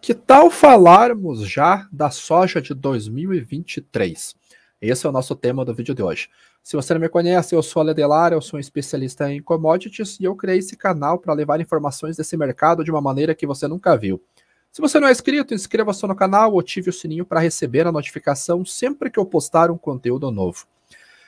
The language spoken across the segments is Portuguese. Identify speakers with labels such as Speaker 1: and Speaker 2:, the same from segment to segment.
Speaker 1: Que tal falarmos já da soja de 2023? Esse é o nosso tema do vídeo de hoje. Se você não me conhece, eu sou Aledelar, eu sou um especialista em commodities e eu criei esse canal para levar informações desse mercado de uma maneira que você nunca viu. Se você não é inscrito, inscreva-se no canal, ative o sininho para receber a notificação sempre que eu postar um conteúdo novo.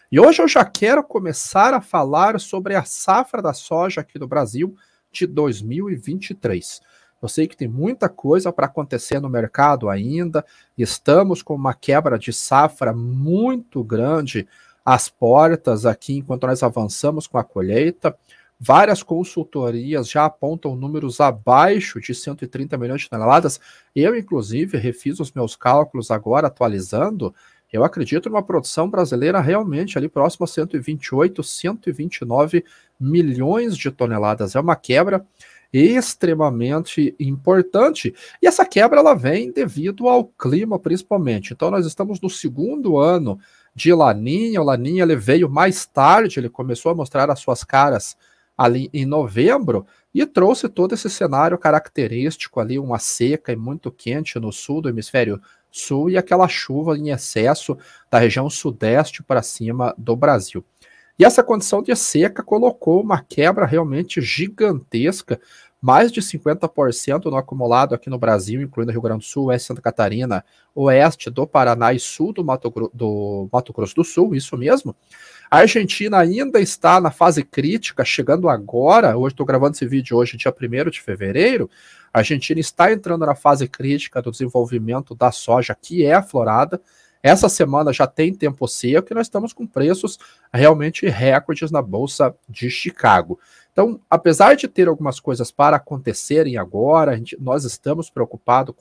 Speaker 1: E hoje eu já quero começar a falar sobre a safra da soja aqui no Brasil de 2023. Eu sei que tem muita coisa para acontecer no mercado ainda, estamos com uma quebra de safra muito grande às portas aqui enquanto nós avançamos com a colheita. Várias consultorias já apontam números abaixo de 130 milhões de toneladas. Eu, inclusive, refiz os meus cálculos agora, atualizando. Eu acredito numa produção brasileira realmente ali próximo a 128, 129 milhões de toneladas. É uma quebra extremamente importante. E essa quebra ela vem devido ao clima, principalmente. Então, nós estamos no segundo ano de Laninha. O Laninha ele veio mais tarde, ele começou a mostrar as suas caras ali em novembro e trouxe todo esse cenário característico ali, uma seca e muito quente no sul do hemisfério sul e aquela chuva em excesso da região sudeste para cima do Brasil. E essa condição de seca colocou uma quebra realmente gigantesca, mais de 50% no acumulado aqui no Brasil, incluindo Rio Grande do Sul, oeste de Santa Catarina, oeste do Paraná e sul do Mato Grosso do Sul, isso mesmo. A Argentina ainda está na fase crítica, chegando agora, hoje estou gravando esse vídeo hoje, dia 1º de fevereiro, a Argentina está entrando na fase crítica do desenvolvimento da soja que é aflorada. Essa semana já tem tempo seco e nós estamos com preços realmente recordes na Bolsa de Chicago. Então, apesar de ter algumas coisas para acontecerem agora, nós estamos preocupados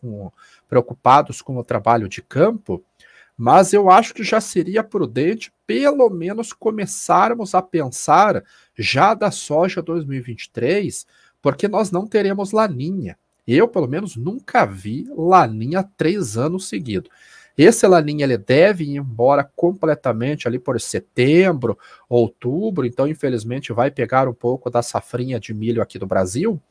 Speaker 1: com o trabalho de campo, mas eu acho que já seria prudente pelo menos começarmos a pensar já da soja 2023, porque nós não teremos laninha. Eu, pelo menos, nunca vi laninha 3 anos seguidos. Esse laninha ele deve ir embora completamente ali por setembro, outubro, então infelizmente vai pegar um pouco da safrinha de milho aqui do Brasil,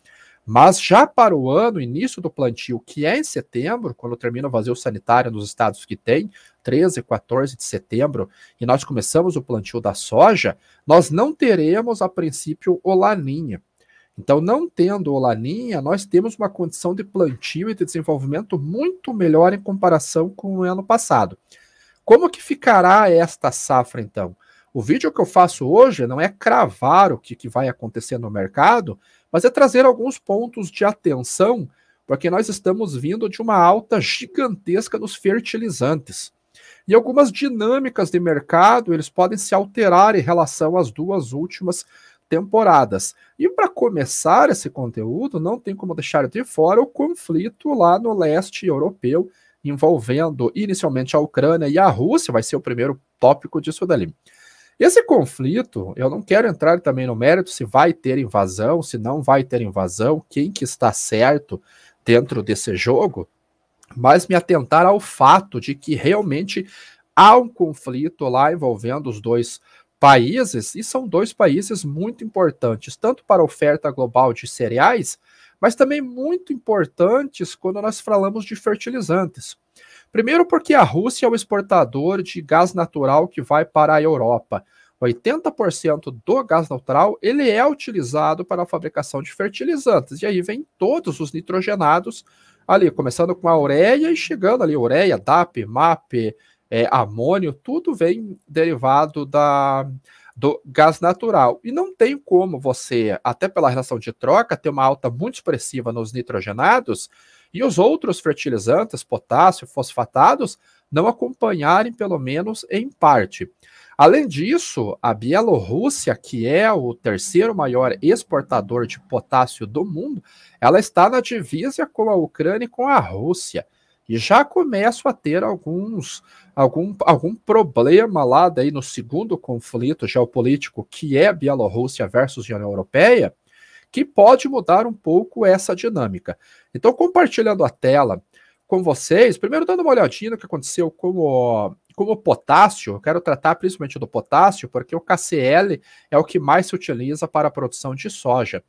Speaker 1: mas já para o ano, início do plantio, que é em setembro, quando termina o vazio sanitário nos estados que tem, 13 e 14 de setembro, e nós começamos o plantio da soja, nós não teremos a princípio o laninha. Então, não tendo o laninha, nós temos uma condição de plantio e de desenvolvimento muito melhor em comparação com o ano passado. Como que ficará esta safra, então? O vídeo que eu faço hoje não é cravar o que vai acontecer no mercado, mas é trazer alguns pontos de atenção, porque nós estamos vindo de uma alta gigantesca nos fertilizantes. E algumas dinâmicas de mercado, eles podem se alterar em relação às duas últimas temporadas. E para começar esse conteúdo, não tem como deixar de fora o conflito lá no leste europeu, envolvendo inicialmente a Ucrânia e a Rússia, vai ser o primeiro tópico disso dali. Esse conflito, eu não quero entrar também no mérito se vai ter invasão, se não vai ter invasão, quem que está certo dentro desse jogo, mas me atentar ao fato de que realmente há um conflito lá envolvendo os dois países, e são dois países muito importantes, tanto para a oferta global de cereais, mas também muito importantes quando nós falamos de fertilizantes. Primeiro porque a Rússia é o exportador de gás natural que vai para a Europa. 80% do gás natural ele é utilizado para a fabricação de fertilizantes, e aí vem todos os nitrogenados ali, começando com a ureia e chegando ali, ureia, DAP, MAP, amônio, tudo vem derivado do gás natural. E não tem como você, até pela relação de troca, ter uma alta muito expressiva nos nitrogenados e os outros fertilizantes, potássio, fosfatados, não acompanharem pelo menos em parte. Além disso, a Bielorrússia, que é o terceiro maior exportador de potássio do mundo, ela está na divisa com a Ucrânia e com a Rússia. E já começam a ter algum problema lá daí no segundo conflito geopolítico, que é a Bielorrússia versus a União Europeia, que pode mudar um pouco essa dinâmica. Então, compartilhando a tela com vocês, primeiro dando uma olhadinha no que aconteceu com o potássio. Eu quero tratar principalmente do potássio, porque o KCl é o que mais se utiliza para a produção de soja.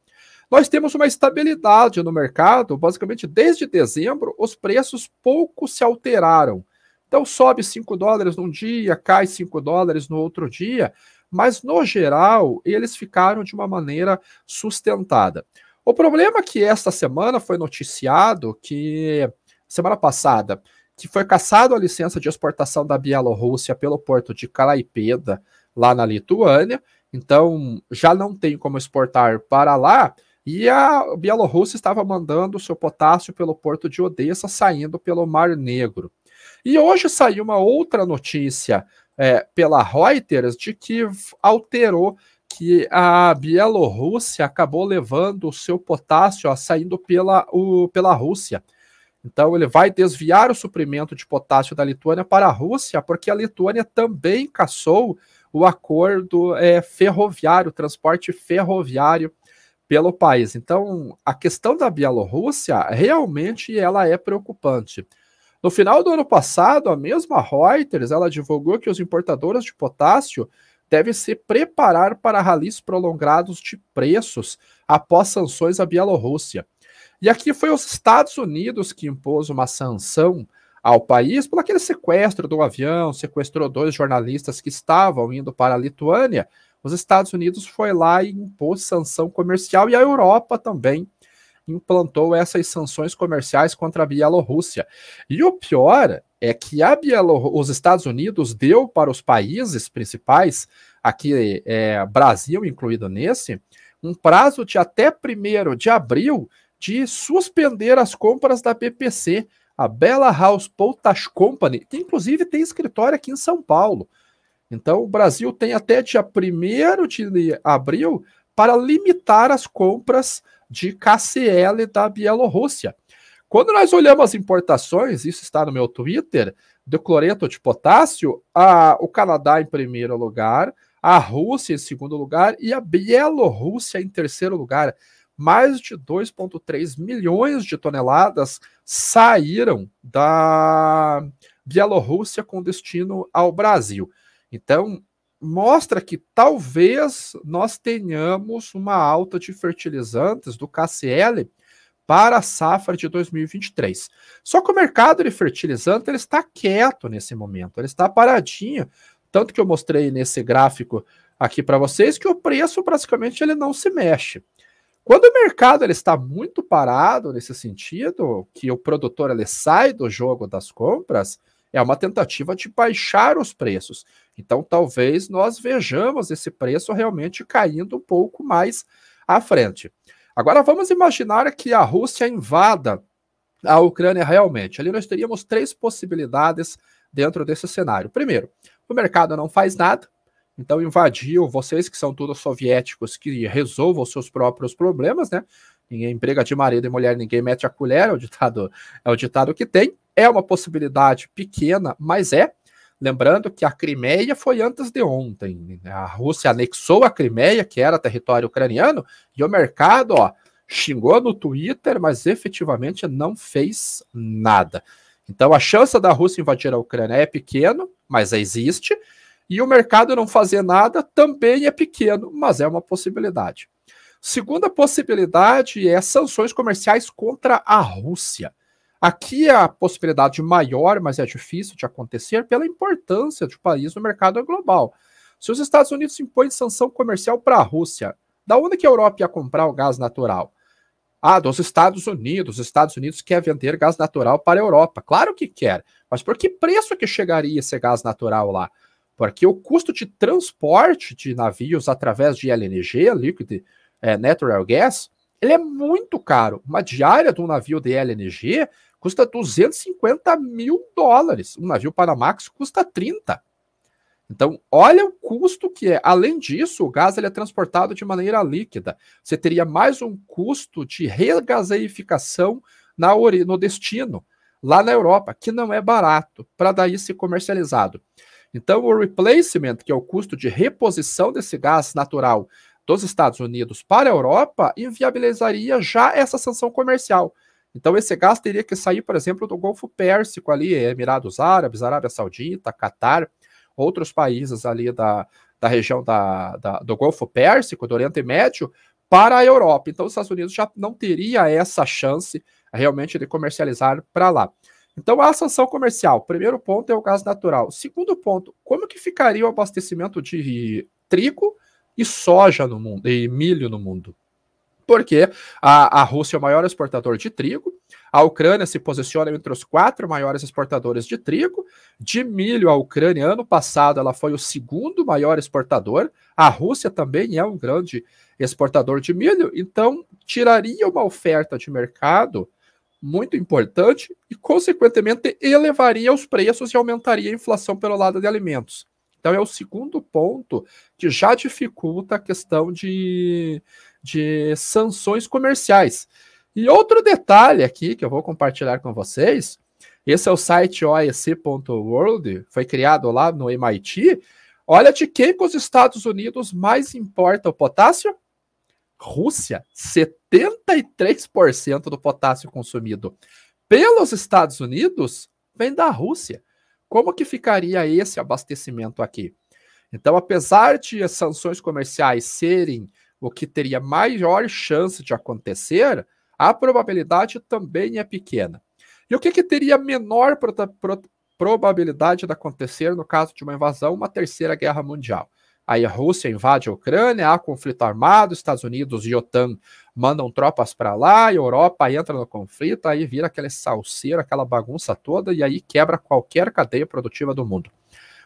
Speaker 1: nós temos uma estabilidade no mercado, basicamente desde dezembro, os preços pouco se alteraram. Então sobe $5 num dia, cai $5 no outro dia, mas no geral eles ficaram de uma maneira sustentada. O problema é que esta semana foi noticiado que, semana passada, que foi cassado a licença de exportação da Bielorrússia pelo porto de Klaipėda, lá na Lituânia, então já não tem como exportar para lá, e a Bielorrússia estava mandando o seu potássio pelo porto de Odessa, saindo pelo Mar Negro. E hoje saiu uma outra notícia pela Reuters de que alterou, que a Bielorrússia acabou levando o seu potássio saindo pela Rússia. Então ele vai desviar o suprimento de potássio da Lituânia para a Rússia, porque a Lituânia também cassou o acordo ferroviário, transporte ferroviário pelo país. Então a questão da Bielorrússia realmente ela é preocupante. No final do ano passado, a mesma Reuters ela divulgou que os importadores de potássio devem se preparar para ralis prolongados de preços após sanções à Bielorrússia. E aqui foi os Estados Unidos que impôs uma sanção ao país por aquele sequestro do avião, sequestrou 2 jornalistas que estavam indo para a Lituânia. Os Estados Unidos foi lá e impôs sanção comercial, e a Europa também implantou essas sanções comerciais contra a Bielorrússia. E o pior é que os Estados Unidos deu para os países principais, aqui Brasil incluído nesse, um prazo de até 1º de abril de suspender as compras da BPC, a Bella House Potash Company, que inclusive tem escritório aqui em São Paulo. Então o Brasil tem até dia 1º de abril para limitar as compras de KCl da Bielorrússia. Quando nós olhamos as importações, isso está no meu Twitter, do cloreto de potássio, o Canadá em primeiro lugar, a Rússia em segundo lugar e a Bielorrússia em terceiro lugar. Mais de 2,3 milhões de toneladas saíram da Bielorrússia com destino ao Brasil. Então, mostra que talvez nós tenhamos uma alta de fertilizantes do KCl para a safra de 2023. Só que o mercado de fertilizante ele está quieto nesse momento, ele está paradinho, tanto que eu mostrei nesse gráfico aqui para vocês que o preço praticamente ele não se mexe. Quando o mercado ele está muito parado nesse sentido, que o produtor ele sai do jogo das compras, é uma tentativa de baixar os preços. Então, talvez nós vejamos esse preço realmente caindo um pouco mais à frente. Agora, vamos imaginar que a Rússia invada a Ucrânia realmente. Ali nós teríamos 3 possibilidades dentro desse cenário. Primeiro, o mercado não faz nada, então invadiu, vocês que são todos soviéticos, que resolvam os seus próprios problemas, né? Ninguém briga de marido e mulher, ninguém mete a colher, é o ditado que tem. É uma possibilidade pequena, mas é. Lembrando que a Crimeia foi antes de ontem. A Rússia anexou a Crimeia, que era território ucraniano, e o mercado xingou no Twitter, mas efetivamente não fez nada. Então a chance da Rússia invadir a Ucrânia é pequeno, mas existe, e o mercado não fazer nada também é pequeno, mas é uma possibilidade. Segunda possibilidade é sanções comerciais contra a Rússia. Aqui é a possibilidade maior, mas é difícil de acontecer pela importância do país no mercado global. Se os Estados Unidos impõem sanção comercial para a Rússia, da onde que a Europa ia comprar o gás natural? Dos Estados Unidos. Os Estados Unidos quer vender gás natural para a Europa. Claro que quer, mas por que preço que chegaria esse gás natural lá? Porque o custo de transporte de navios através de LNG, Liquid Natural Gas, ele é muito caro. Uma diária de um navio de LNG custa $250 mil. Um navio Panamax custa 30. Então, olha o custo que é. Além disso, o gás ele é transportado de maneira líquida. Você teria mais um custo de regaseificação no destino, lá na Europa, que não é barato, para daí ser comercializado. Então, o replacement, que é o custo de reposição desse gás natural dos Estados Unidos para a Europa, inviabilizaria já essa sanção comercial. Então, esse gás teria que sair, por exemplo, do Golfo Pérsico, ali, Emirados Árabes, Arábia Saudita, Catar, outros países ali da região do Golfo Pérsico, do Oriente Médio, para a Europa. Então, os Estados Unidos já não teria essa chance realmente de comercializar para lá. Então, a sanção comercial, primeiro ponto é o gás natural. Segundo ponto, como que ficaria o abastecimento de trigo e soja no mundo, e milho no mundo? Porque a Rússia é o maior exportador de trigo, a Ucrânia se posiciona entre os 4 maiores exportadores de trigo, de milho a Ucrânia, ano passado, ela foi o segundo maior exportador, a Rússia também é um grande exportador de milho, então tiraria uma oferta de mercado muito importante e, consequentemente, elevaria os preços e aumentaria a inflação pelo lado de alimentos. Então, é o segundo ponto que já dificulta a questão de sanções comerciais. E outro detalhe aqui que eu vou compartilhar com vocês, esse é o site oec.world, foi criado lá no MIT. Olha de quem que os Estados Unidos mais importa o potássio? Rússia, 73% do potássio consumido pelos Estados Unidos vem da Rússia. Como que ficaria esse abastecimento aqui? Então, apesar de as sanções comerciais serem o que teria maior chance de acontecer, a probabilidade também é pequena. E o que teria menor probabilidade de acontecer no caso de uma invasão, uma terceira guerra mundial? Aí a Rússia invade a Ucrânia, há conflito armado, Estados Unidos e OTAN mandam tropas para lá, a Europa entra no conflito, aí vira aquele salseiro, aquela bagunça toda, e aí quebra qualquer cadeia produtiva do mundo.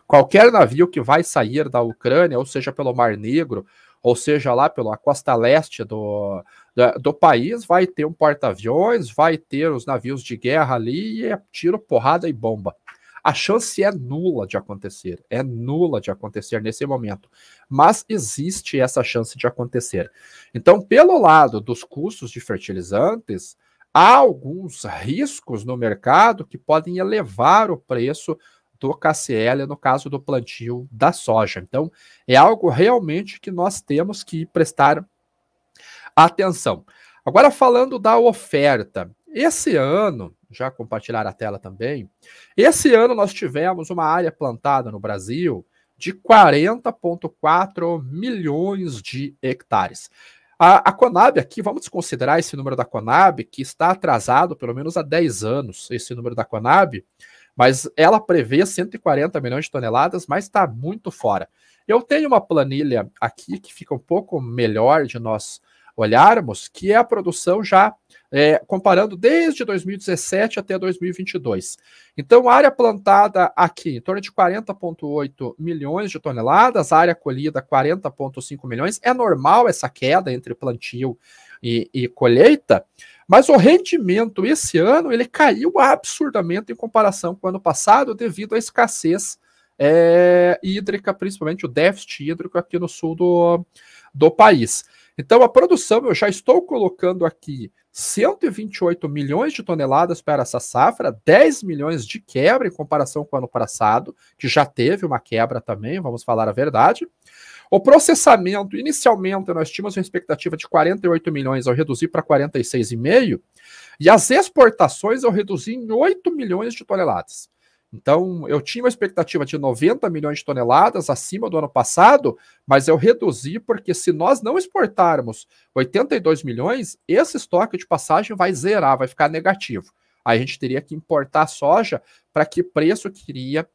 Speaker 1: Qualquer navio que vai sair da Ucrânia, ou seja, pelo Mar Negro, ou seja, lá pela costa leste do país, vai ter um porta-aviões, vai ter os navios de guerra ali, e é tiro, porrada e bomba. A chance é nula de acontecer nesse momento, mas existe essa chance de acontecer. Então, pelo lado dos custos de fertilizantes, há alguns riscos no mercado que podem elevar o preço do KCl, no caso do plantio da soja. Então, é algo realmente que nós temos que prestar atenção. Agora, falando da oferta, esse ano, já compartilhar a tela também, esse ano nós tivemos uma área plantada no Brasil de 40,4 milhões de hectares. A Conab aqui, vamos considerar esse número da Conab, que está atrasado pelo menos há 10 anos, esse número da Conab, mas ela prevê 140 milhões de toneladas, mas está muito fora. Eu tenho uma planilha aqui que fica um pouco melhor de nós olharmos, que é a produção já comparando desde 2017 até 2022. Então, a área plantada aqui, em torno de 40,8 milhões de toneladas, a área colhida 40,5 milhões. É normal essa queda entre plantio e colheita, mas o rendimento esse ano ele caiu absurdamente em comparação com o ano passado devido à escassez hídrica, principalmente o déficit hídrico aqui no sul do país. Então, a produção, eu já estou colocando aqui 128 milhões de toneladas para essa safra, 10 milhões de quebra em comparação com o ano passado, que já teve uma quebra também, vamos falar a verdade. O processamento, inicialmente, nós tínhamos uma expectativa de 48 milhões, eu reduzi para 46,5, e as exportações eu reduzi em 8 milhões de toneladas. Então, eu tinha uma expectativa de 90 milhões de toneladas acima do ano passado, mas eu reduzi porque se nós não exportarmos 82 milhões, esse estoque de passagem vai zerar, vai ficar negativo. Aí a gente teria que importar soja para que preço queria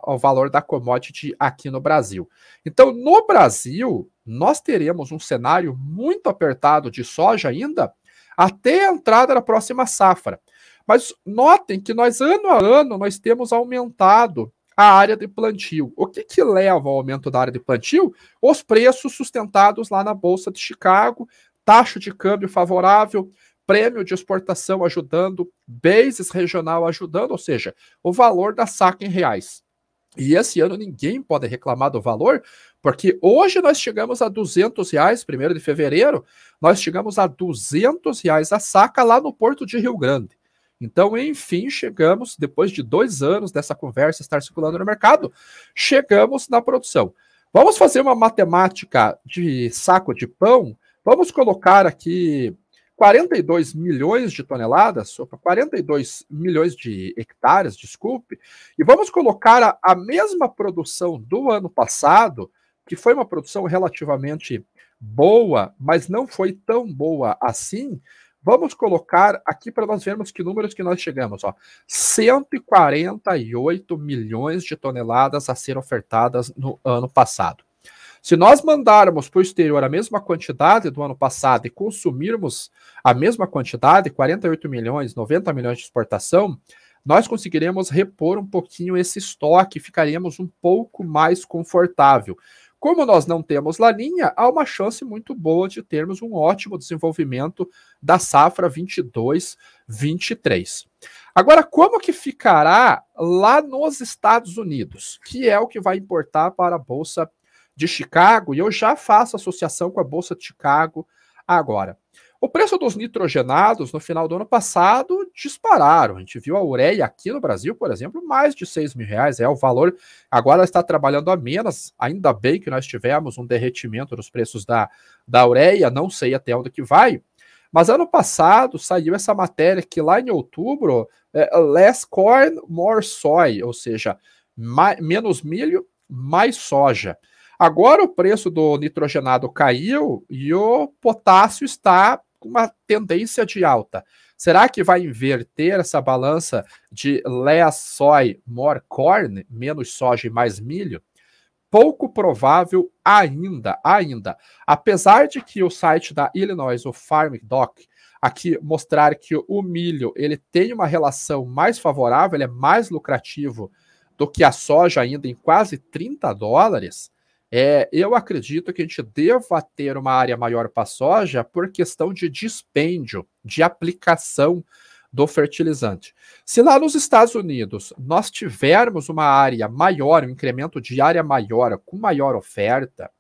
Speaker 1: o valor da commodity aqui no Brasil. Então, no Brasil, nós teremos um cenário muito apertado de soja ainda até a entrada da próxima safra. Mas notem que nós, ano a ano, nós temos aumentado a área de plantio. O que leva ao aumento da área de plantio? Os preços sustentados lá na Bolsa de Chicago, taxa de câmbio favorável, prêmio de exportação ajudando, basis regional ajudando, ou seja, o valor da saca em reais. E esse ano ninguém pode reclamar do valor, porque hoje nós chegamos a R$200, 1º de fevereiro, nós chegamos a R$200 a saca lá no Porto de Rio Grande. Então, enfim, chegamos, depois de 2 anos dessa conversa estar circulando no mercado, chegamos na produção. Vamos fazer uma matemática de saco de pão, vamos colocar aqui 42 milhões de toneladas, 42 milhões de hectares, desculpe, e vamos colocar a mesma produção do ano passado, que foi uma produção relativamente boa, mas não foi tão boa assim, vamos colocar aqui para nós vermos que números que nós chegamos. Ó. 148 milhões de toneladas a ser ofertadas no ano passado. Se nós mandarmos para o exterior a mesma quantidade do ano passado e consumirmos a mesma quantidade, 48 milhões, 90 milhões de exportação, nós conseguiremos repor um pouquinho esse estoque e ficaríamos um pouco mais confortável. Como nós não temos laninha, há uma chance muito boa de termos um ótimo desenvolvimento da safra 22-23. Agora, como que ficará lá nos Estados Unidos, que é o que vai importar para a Bolsa de Chicago, e eu já faço associação com a Bolsa de Chicago agora. O preço dos nitrogenados no final do ano passado dispararam. A gente viu a ureia aqui no Brasil, por exemplo, mais de R$6.000. É o valor. Agora está trabalhando a menos. Ainda bem que nós tivemos um derretimento nos preços da ureia. Não sei até onde que vai. Mas ano passado saiu essa matéria que lá em outubro, less corn, more soy, ou seja, menos milho, mais soja. Agora o preço do nitrogenado caiu e o potássio está com uma tendência de alta. Será que vai inverter essa balança de less soy, more corn, menos soja e mais milho? Pouco provável ainda. Apesar de que o site da Illinois, o Farm Doc, aqui mostrar que o milho ele tem uma relação mais favorável, ele é mais lucrativo do que a soja ainda em quase $30, eu acredito que a gente deva ter uma área maior para a soja por questão de dispêndio, de aplicação do fertilizante. Se lá nos Estados Unidos nós tivermos uma área maior, um incremento de área maior, com maior oferta,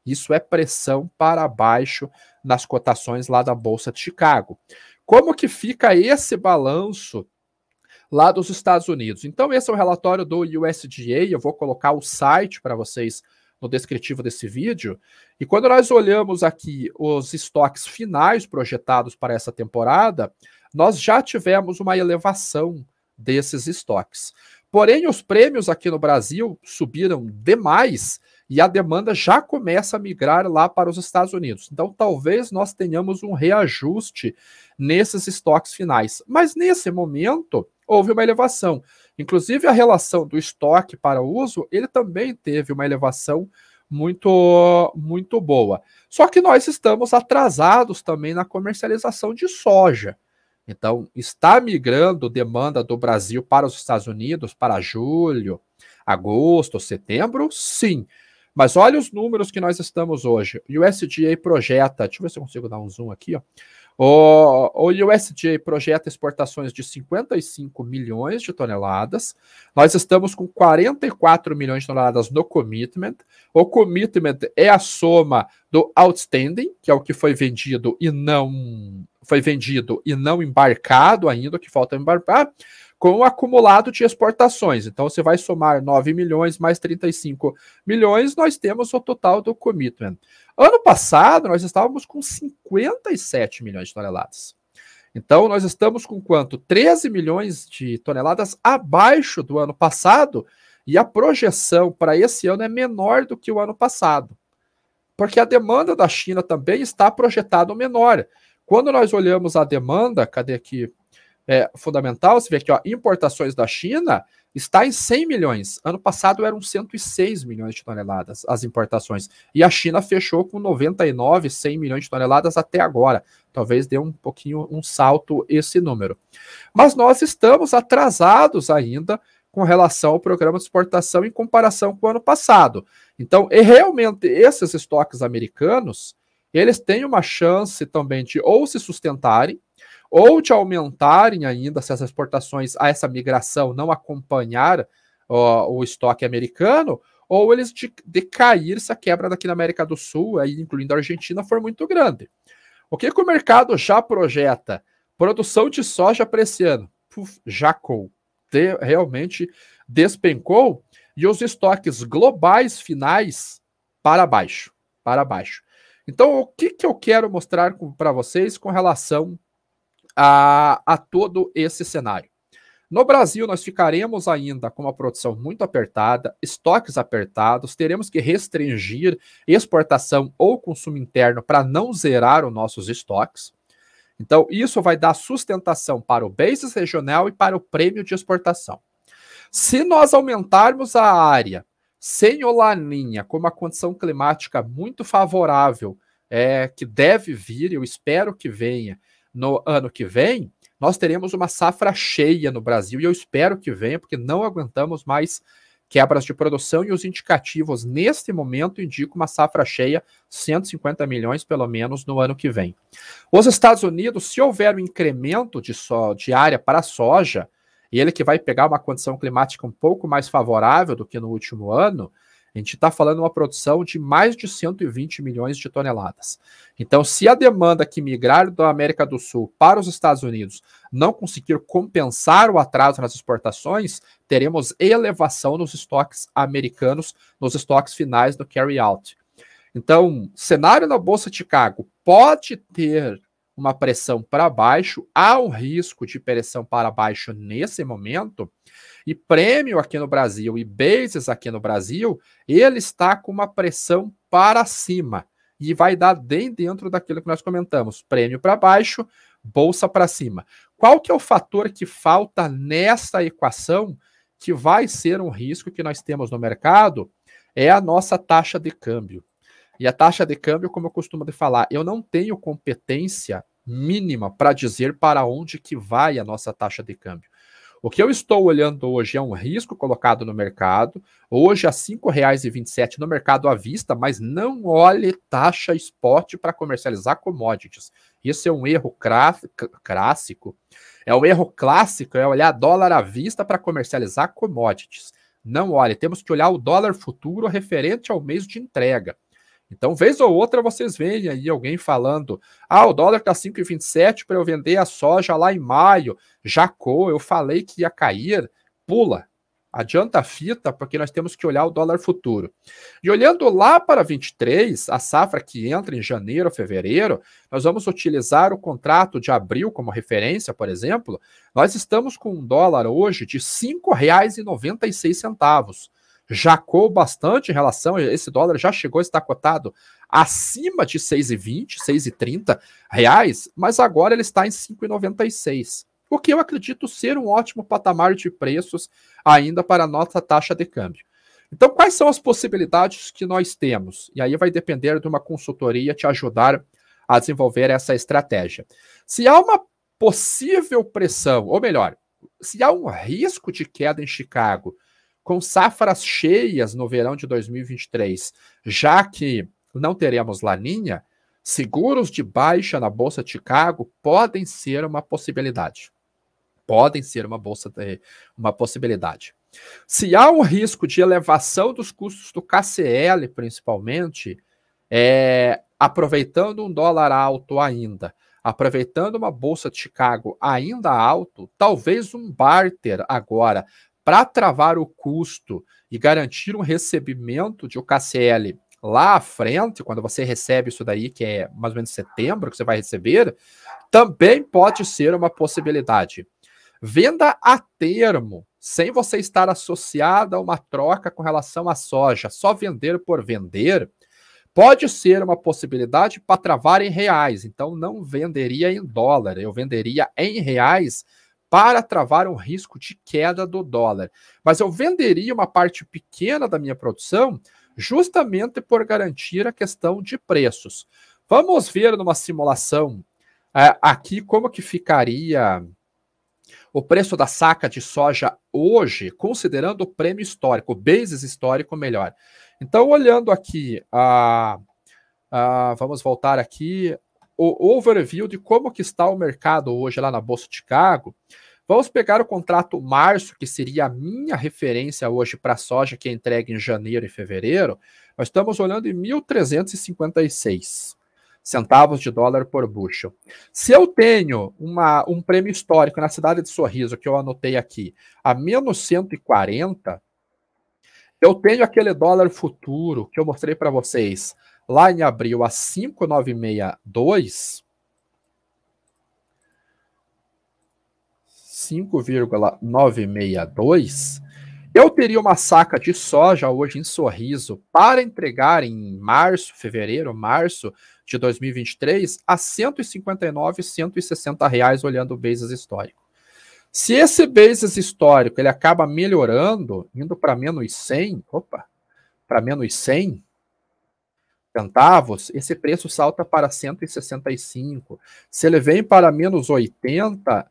Speaker 1: isso é pressão para baixo nas cotações lá da Bolsa de Chicago. Como que fica esse balanço lá dos Estados Unidos? Então esse é o relatório do USDA, eu vou colocar o site para vocês no descritivo desse vídeo, e quando nós olhamos aqui os estoques finais projetados para essa temporada, nós já tivemos uma elevação desses estoques. Porém, os prêmios aqui no Brasil subiram demais e a demanda já começa a migrar lá para os Estados Unidos. Então, talvez nós tenhamos um reajuste nesses estoques finais. Mas, nesse momento, houve uma elevação. Inclusive, a relação do estoque para uso, ele também teve uma elevação muito boa. Só que nós estamos atrasados também na comercialização de soja. Então, está migrando demanda do Brasil para os Estados Unidos para julho, agosto, setembro? Sim. Mas olha os números que nós estamos hoje. O USDA projeta, deixa eu ver se eu consigo dar um zoom aqui, ó. O USDA projeta exportações de 55 milhões de toneladas. Nós estamos com 44 milhões de toneladas no commitment. O commitment é a soma do outstanding, que é o que foi vendido e não embarcado ainda, o que falta embarcar, com o acumulado de exportações. Então, você vai somar 9 milhões mais 35 milhões, nós temos o total do commitment. Ano passado, nós estávamos com 57 milhões de toneladas. Então, nós estamos com quanto? 13 milhões de toneladas abaixo do ano passado, e a projeção para esse ano é menor do que o ano passado. Porque a demanda da China também está projetada menor. Quando nós olhamos a demanda, cadê aqui? Fundamental, você vê aqui, ó, importações da China está em 100 milhões. Ano passado eram 106 milhões de toneladas as importações. E a China fechou com 99, 100 milhões de toneladas até agora. Talvez dê um pouquinho um salto esse número. Mas nós estamos atrasados ainda com relação ao programa de exportação em comparação com o ano passado. Então, realmente, esses estoques americanos, eles têm uma chance também de ou se sustentarem, ou de aumentarem ainda se as exportações a essa migração não acompanhar o estoque americano, ou eles de cair se a quebra daqui na América do Sul, aí incluindo a Argentina, for muito grande. O que o mercado já projeta? Produção de soja para esse ano. Jacou. Realmente despencou, e os estoques globais finais para baixo. Então, o que eu quero mostrar para vocês com relação a todo esse cenário? No Brasil, nós ficaremos ainda com uma produção muito apertada, estoques apertados, teremos que restringir exportação ou consumo interno para não zerar os nossos estoques. Então, isso vai dar sustentação para o basis regional e para o prêmio de exportação. Se nós aumentarmos a área sem o Laninha, com uma condição climática muito favorável, que deve vir, eu espero que venha no ano que vem, nós teremos uma safra cheia no Brasil, e eu espero que venha, porque não aguentamos mais quebras de produção, e os indicativos, neste momento, indicam uma safra cheia, 150 milhões, pelo menos, no ano que vem. Os Estados Unidos, se houver um incremento de área para a soja, e ele que vai pegar uma condição climática um pouco mais favorável do que no último ano, a gente está falando de uma produção de mais de 120 milhões de toneladas. Então, se a demanda que migrar da América do Sul para os Estados Unidos não conseguir compensar o atraso nas exportações, teremos elevação nos estoques americanos, nos estoques finais do carry-out. Então, cenário na Bolsa de Chicago pode ter uma pressão para baixo, há um risco de pressão para baixo nesse momento, e prêmio aqui no Brasil e basis aqui no Brasil, ele está com uma pressão para cima e vai dar bem dentro daquilo que nós comentamos, prêmio para baixo, bolsa para cima. Qual que é o fator que falta nessa equação que vai ser um risco que nós temos no mercado? É a nossa taxa de câmbio. E a taxa de câmbio, como eu costumo falar, eu não tenho competência mínima para dizer para onde que vai a nossa taxa de câmbio. O que eu estou olhando hoje é um risco colocado no mercado, hoje a R$ 5,27 no mercado à vista, mas não olhe taxa spot para comercializar commodities. Isso é um erro clássico. É um erro clássico, é olhar dólar à vista para comercializar commodities. Não olhe, temos que olhar o dólar futuro referente ao mês de entrega. Então, vez ou outra, vocês veem aí alguém falando, o dólar está 5,27 para eu vender a soja lá em maio, Jacó, eu falei que ia cair, pula, adianta a fita, porque nós temos que olhar o dólar futuro. E olhando lá para 23, a safra que entra em janeiro, fevereiro, nós vamos utilizar o contrato de abril como referência, por exemplo, nós estamos com um dólar hoje de R$ 5,96. Jacou bastante em relação a esse dólar, já chegou a estar cotado acima de 6,20, 6,30 reais, mas agora ele está em 5,96, o que eu acredito ser um ótimo patamar de preços ainda para a nossa taxa de câmbio. Então, quais são as possibilidades que nós temos? E aí vai depender de uma consultoria te ajudar a desenvolver essa estratégia. Se há uma possível pressão, ou melhor, se há um risco de queda em Chicago, com safras cheias no verão de 2023, já que não teremos laninha, seguros de baixa na Bolsa de Chicago podem ser uma possibilidade. Podem ser uma possibilidade. Se há um risco de elevação dos custos do KCL, principalmente, aproveitando um dólar alto ainda, aproveitando uma Bolsa de Chicago ainda alto, talvez um barter agora, para travar o custo e garantir um recebimento de KCL lá à frente, quando você recebe isso daí, que é mais ou menos setembro que você vai receber, também pode ser uma possibilidade. Venda a termo, sem você estar associado a uma troca com relação à soja, só vender por vender, pode ser uma possibilidade para travar em reais. Então, não venderia em dólar, eu venderia em reais para travar um risco de queda do dólar. Mas eu venderia uma parte pequena da minha produção justamente por garantir a questão de preços. Vamos ver numa simulação aqui como que ficaria o preço da saca de soja hoje, considerando o prêmio histórico, o basis histórico melhor. Então, olhando aqui, vamos voltar aqui, o overview de como que está o mercado hoje lá na Bolsa de Chicago. Vamos pegar o contrato março, que seria a minha referência hoje para a soja que é entregue em janeiro e fevereiro. Nós estamos olhando em 1.356 centavos de dólar por bushel. Se eu tenho um prêmio histórico na cidade de Sorriso, que eu anotei aqui, a menos 140, eu tenho aquele dólar futuro que eu mostrei para vocês lá em abril a 5,962, 105,962, eu teria uma saca de soja hoje em Sorriso para entregar em março de 2023 a R$ 159, R$ 160 reais, olhando o basis histórico. Se esse basis histórico ele acaba melhorando, indo para menos 100, para menos 100 centavos, esse preço salta para 165. Se ele vem para menos 80,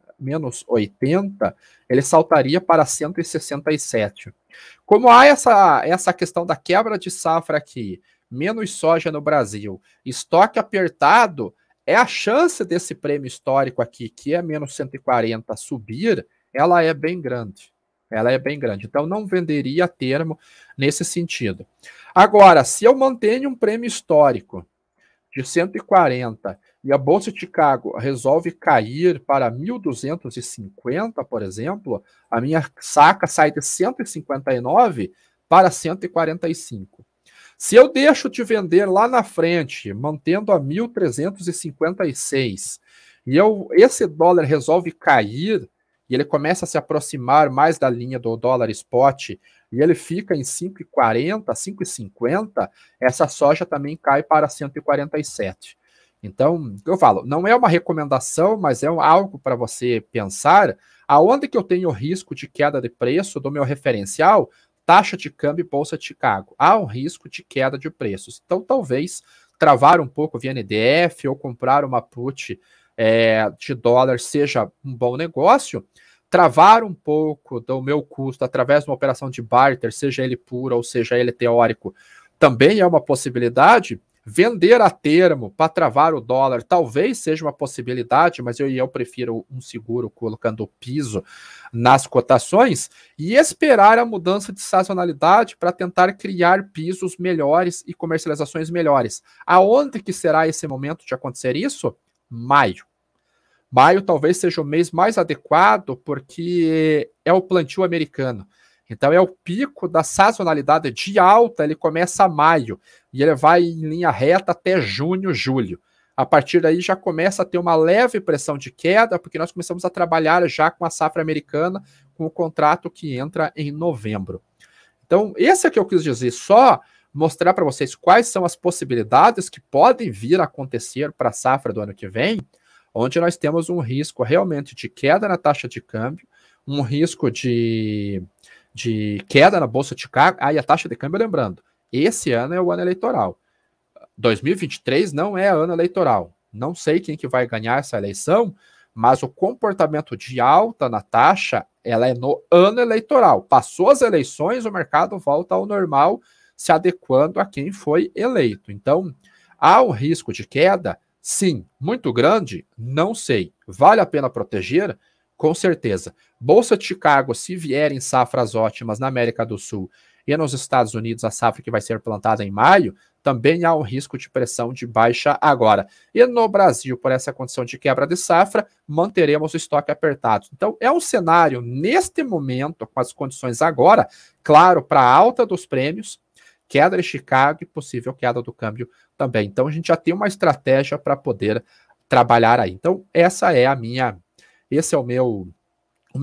Speaker 1: ele saltaria para 167. Como há essa questão da quebra de safra aqui, menos soja no Brasil, estoque apertado, a chance desse prêmio histórico aqui, que é menos 140, subir, ela é bem grande. Ela é bem grande. Então, não venderia a termo nesse sentido. Agora, se eu mantenho um prêmio histórico de 140 e a Bolsa de Chicago resolve cair para 1.250, por exemplo, a minha saca sai de 159 para 145. Se eu deixo de vender lá na frente, mantendo a 1.356, e esse dólar resolve cair, e ele começa a se aproximar mais da linha do dólar spot, e ele fica em 5,40, 5,50, essa soja também cai para 147. Então, eu falo, não é uma recomendação, mas é algo para você pensar, aonde que eu tenho risco de queda de preço do meu referencial, taxa de câmbio e Bolsa de Chicago. Há um risco de queda de preços. Então, talvez travar um pouco via NDF ou comprar uma put de dólar seja um bom negócio. Travar um pouco do meu custo através de uma operação de barter, seja ele puro ou seja ele teórico, também é uma possibilidade. Vender a termo para travar o dólar talvez seja uma possibilidade, mas eu prefiro um seguro colocando o piso nas cotações e esperar a mudança de sazonalidade para tentar criar pisos melhores e comercializações melhores. Aonde que será esse momento de acontecer isso? Maio. Maio talvez seja o mês mais adequado porque é o plantio americano. Então é o pico da sazonalidade de alta, ele começa a maio e ele vai em linha reta até junho, julho. A partir daí já começa a ter uma leve pressão de queda, porque nós começamos a trabalhar já com a safra americana, com o contrato que entra em novembro. Então esse é que eu quis dizer, só mostrar para vocês quais são as possibilidades que podem vir a acontecer para a safra do ano que vem, onde nós temos um risco realmente de queda na taxa de câmbio, um risco de queda na Bolsa de Chicago. E a taxa de câmbio, lembrando, esse ano é o ano eleitoral. 2023 não é ano eleitoral. Não sei quem que vai ganhar essa eleição, mas o comportamento de alta na taxa, ela é no ano eleitoral. Passou as eleições, o mercado volta ao normal, se adequando a quem foi eleito. Então, há um risco de queda? Sim. Muito grande? Não sei. Vale a pena proteger? Com certeza. Bolsa de Chicago, se vierem safras ótimas na América do Sul e nos Estados Unidos, a safra que vai ser plantada em maio, também há um risco de pressão de baixa agora. E no Brasil, por essa condição de quebra de safra, manteremos o estoque apertado. Então, é um cenário, neste momento, com as condições agora, claro, para a alta dos prêmios, queda de Chicago e possível queda do câmbio também. Então, a gente já tem uma estratégia para poder trabalhar aí. Então, esse é o meu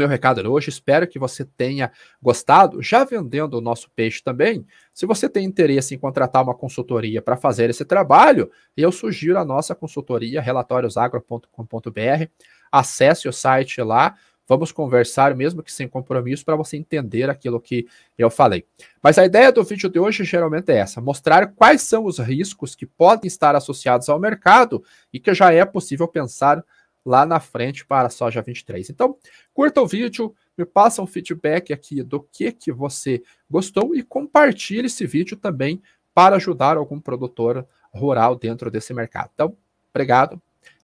Speaker 1: recado de hoje. Espero que você tenha gostado. Já vendendo o nosso peixe também, se você tem interesse em contratar uma consultoria para fazer esse trabalho, eu sugiro a nossa consultoria, relatóriosagro.com.br. Acesse o site lá, vamos conversar, mesmo que sem compromisso, para você entender aquilo que eu falei. Mas a ideia do vídeo de hoje geralmente é essa, mostrar quais são os riscos que podem estar associados ao mercado e que já é possível pensar lá na frente para a soja 23. Então, curta o vídeo, me passa um feedback aqui do que você gostou e compartilhe esse vídeo também para ajudar algum produtor rural dentro desse mercado. Então, obrigado.